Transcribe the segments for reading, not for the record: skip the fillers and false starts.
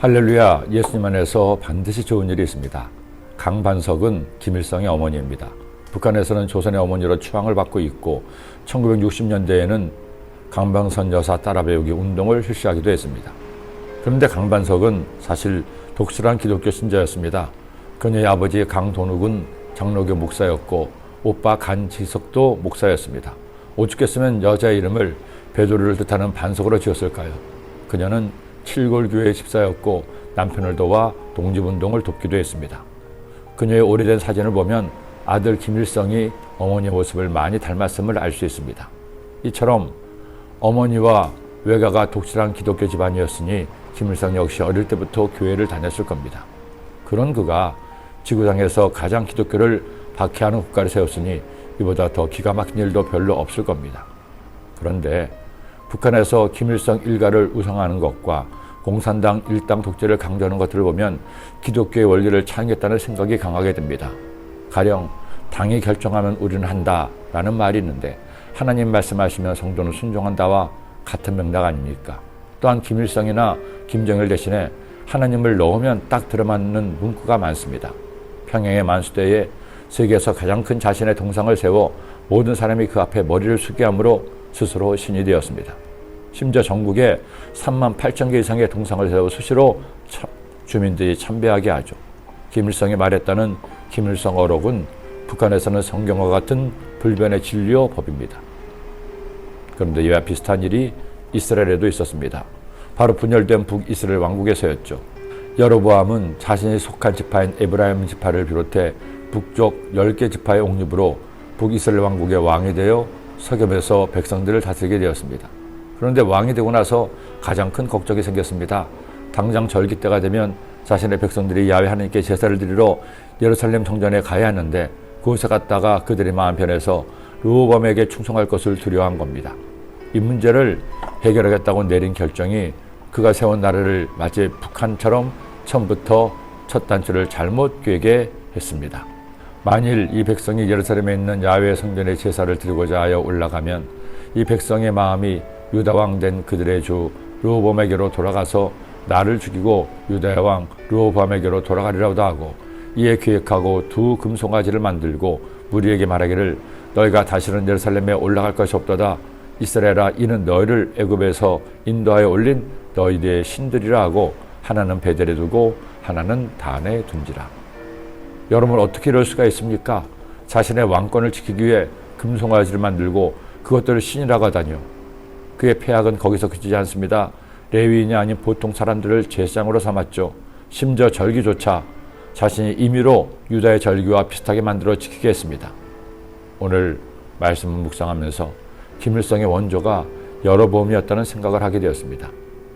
할렐루야, 예수님 안에서 반드시 좋은 일이 있습니다. 강반석은 김일성의 어머니입니다. 북한에서는 조선의 어머니로 추앙을 받고 있고 1960년대에는 강방선 여사 따라 배우기 운동을 실시하기도 했습니다. 그런데 강반석은 사실 독실한 기독교 신자였습니다. 그녀의 아버지 강돈욱은 장로교 목사였고 오빠 간지석도 목사였습니다. 오죽했으면 여자의 이름을 베드로를 뜻하는 반석으로 지었을까요? 그녀는 칠골교회 집사였고 남편을 도와 독립운동을 돕기도 했습니다. 그녀의 오래된 사진을 보면 아들 김일성이 어머니의 모습을 많이 닮았음을 알 수 있습니다. 이처럼 어머니와 외가가 독실한 기독교 집안이었으니 김일성 역시 어릴 때부터 교회를 다녔을 겁니다. 그런 그가 지구상에서 가장 기독교를 박해하는 국가를 세웠으니 이보다 더 기가 막힌 일도 별로 없을 겁니다. 그런데 북한에서 김일성 일가를 우상하는 것과 공산당 일당 독재를 강조하는 것들을 보면 기독교의 원리를 창의했다는 생각이 강하게 듭니다. 가령 당이 결정하면 우리는 한다라는 말이 있는데 하나님 말씀하시면 성도는 순종한다와 같은 맥락 아닙니까? 또한 김일성이나 김정일 대신에 하나님을 넣으면 딱 들어맞는 문구가 많습니다. 평양의 만수대에 세계에서 가장 큰 자신의 동상을 세워 모든 사람이 그 앞에 머리를 숙게 함으로 스스로 신이 되었습니다. 심지어 전국에 3만 8천 개 이상의 동상을 세워 수시로 주민들이 참배하게 하죠. 김일성이 말했다는 김일성 어록은 북한에서는 성경과 같은 불변의 진리요 법입니다. 그런데 이와 비슷한 일이 이스라엘에도 있었습니다. 바로 분열된 북이스라엘 왕국에서였죠. 여로보암은 자신이 속한 지파인 에브라임 지파를 비롯해 북쪽 10개 지파의 옹립으로 북이스라엘 왕국의 왕이 되어 서겸에서 백성들을 다스리게 되었습니다. 그런데 왕이 되고 나서 가장 큰 걱정이 생겼습니다. 당장 절기 때가 되면 자신의 백성들이 야훼 하나님께 제사를 드리러 예루살렘 성전에 가야 하는데 그곳에 갔다가 그들의 마음 편해서 르호보암에게 충성할 것을 두려워한 겁니다. 이 문제를 해결하겠다고 내린 결정이 그가 세운 나라를 마치 북한처럼 처음부터 첫 단추를 잘못 꿰게 했습니다. 만일 이 백성이 예루살렘에 있는 야훼 성전에 제사를 드리고자 하여 올라가면 이 백성의 마음이 유다왕 된 그들의 주 르호보암에게로 돌아가서 나를 죽이고 유다의 왕 르호보암에게로 돌아가리라고도 하고 이에 계획하고 두 금송아지를 만들고 무리에게 말하기를 너희가 다시는 예루살렘에 올라갈 것이 없도다. 이스라엘아, 이는 너희를 애굽에서 인도하여 올린 너희들의 신들이라 하고 하나는 베델에 두고 하나는 단에 둔지라. 여러분, 어떻게 이럴 수가 있습니까? 자신의 왕권을 지키기 위해 금송아지를 만들고 그것들을 신이라고 하다니요. 그의 폐악은 거기서 그치지 않습니다. 레위인이 아닌 보통 사람들을 제사장으로 삼았죠. 심지어 절기조차 자신이 임의로 유다의 절기와 비슷하게 만들어 지키게 했습니다. 오늘 말씀을 묵상하면서 김일성의 원조가 여로보암이었다는 생각을 하게 되었습니다.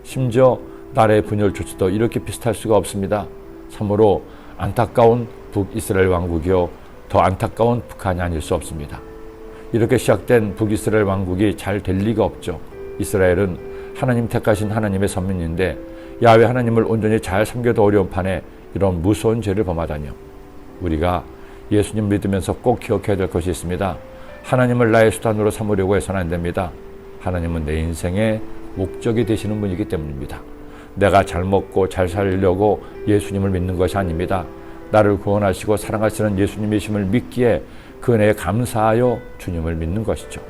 심지어 나라의 분열조차도 이렇게 비슷할 수가 없습니다. 참으로 안타까운 북이스라엘 왕국이요, 더 안타까운 북한이 아닐 수 없습니다. 이렇게 시작된 북이스라엘 왕국이 잘 될 리가 없죠. 이스라엘은 하나님 택하신 하나님의 선민인데 야훼 하나님을 온전히 잘 섬겨도 어려운 판에 이런 무서운 죄를 범하다니요. 우리가 예수님 믿으면서 꼭 기억해야 될 것이 있습니다. 하나님을 나의 수단으로 삼으려고 해서는 안 됩니다. 하나님은 내 인생의 목적이 되시는 분이기 때문입니다. 내가 잘 먹고 잘 살려고 예수님을 믿는 것이 아닙니다. 나를 구원하시고 사랑하시는 예수님이심을 믿기에 그 은혜에 감사하여 주님을 믿는 것이죠.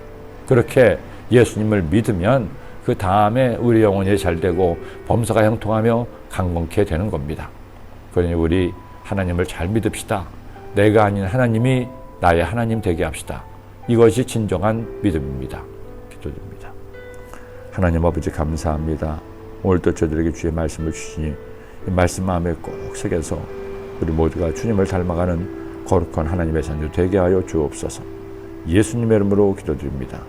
그렇게 예수님을 믿으면 그 다음에 우리 영혼이 잘되고 범사가 형통하며 강건케 되는 겁니다. 그러니 우리 하나님을 잘 믿읍시다. 내가 아닌 하나님이 나의 하나님 되게 합시다. 이것이 진정한 믿음입니다. 기도드립니다. 하나님 아버지, 감사합니다. 오늘도 저들에게 주의 말씀을 주시니 이 말씀 마음에 꼭 새겨서 우리 모두가 주님을 닮아가는 거룩한 하나님의 자녀 되게 하여 주옵소서. 예수님의 이름으로 기도드립니다.